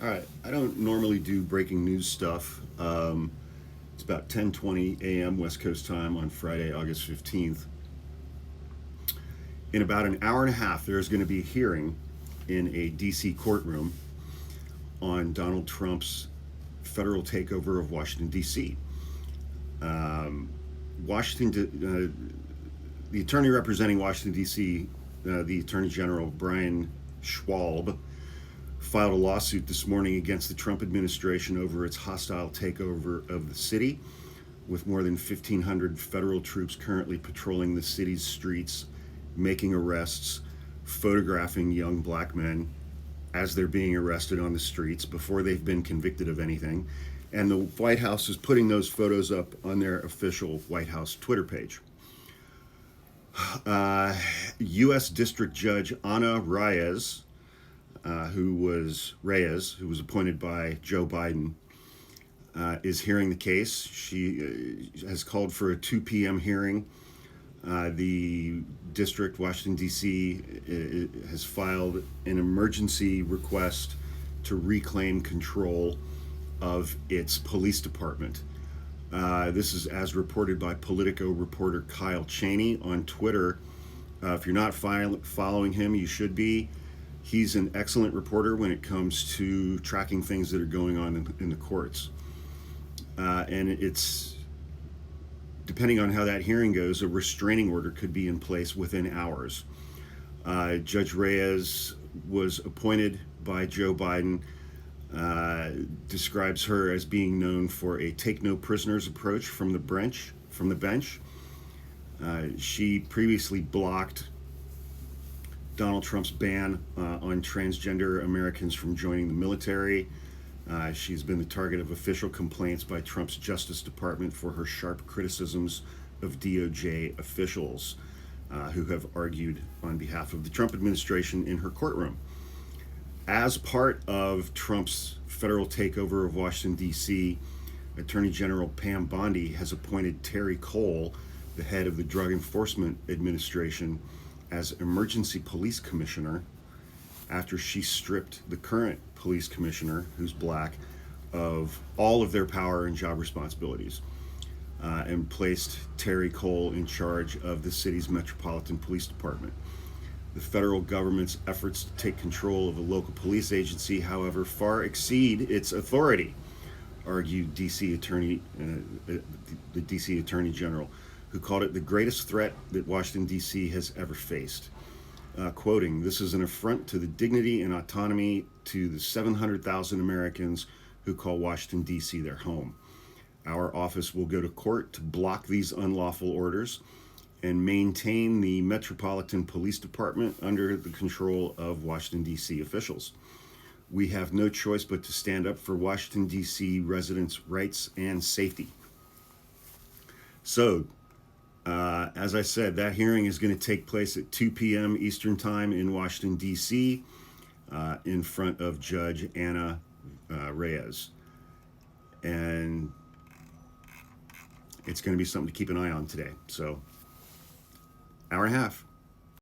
All right, I don't normally do breaking news stuff. It's about 10:20 a.m. West Coast time on Friday, August 15th. In about an hour and a half, there's going to be a hearing in a D.C. courtroom on Donald Trump's federal takeover of Washington, D.C. The attorney representing Washington, D.C., the Attorney General Brian Schwab, filed a lawsuit this morning against the Trump administration over its hostile takeover of the city, with more than 1,500 federal troops currently patrolling the city's streets, making arrests, photographing young black men as they're being arrested on the streets before they've been convicted of anything. And the White House is putting those photos up on their official White House Twitter page. U.S. District Judge Anna Reyes, who was appointed by Joe Biden, is hearing the case. She has called for a 2 p.m. hearing. The district, Washington, D.C., has filed an emergency request to reclaim control of its police department. This is as reported by Politico reporter Kyle Cheney on Twitter. If you're not following him, you should be. He's an excellent reporter when it comes to tracking things that are going on in the courts. And it's, depending on how that hearing goes, a restraining order could be in place within hours. Judge Reyes was appointed by Joe Biden, describes her as being known for a take no prisoners approach from the bench. She previously blocked Donald Trump's ban on transgender Americans from joining the military. She's been the target of official complaints by Trump's Justice Department for her sharp criticisms of DOJ officials who have argued on behalf of the Trump administration in her courtroom. As part of Trump's federal takeover of Washington, D.C., Attorney General Pam Bondi has appointed Terry Cole, the head of the Drug Enforcement Administration, as emergency police commissioner after she stripped the current police commissioner, who's black, of all of their power and job responsibilities, and placed Terry Cole in charge of the city's Metropolitan Police Department. The federal government's efforts to take control of a local police agency, however, far exceed its authority, argued the D.C. Attorney General, who called it the greatest threat that Washington, D.C. has ever faced. Quoting, "This is an affront to the dignity and autonomy to the 700,000 Americans who call Washington, D.C. their home. Our office will go to court to block these unlawful orders and maintain the Metropolitan Police Department under the control of Washington, D.C. officials. We have no choice but to stand up for Washington, D.C. residents' rights and safety." So, as I said, that hearing is going to take place at 2 p.m. Eastern Time in Washington, D.C., in front of Judge Anna Reyes. And it's going to be something to keep an eye on today. So, hour and a half.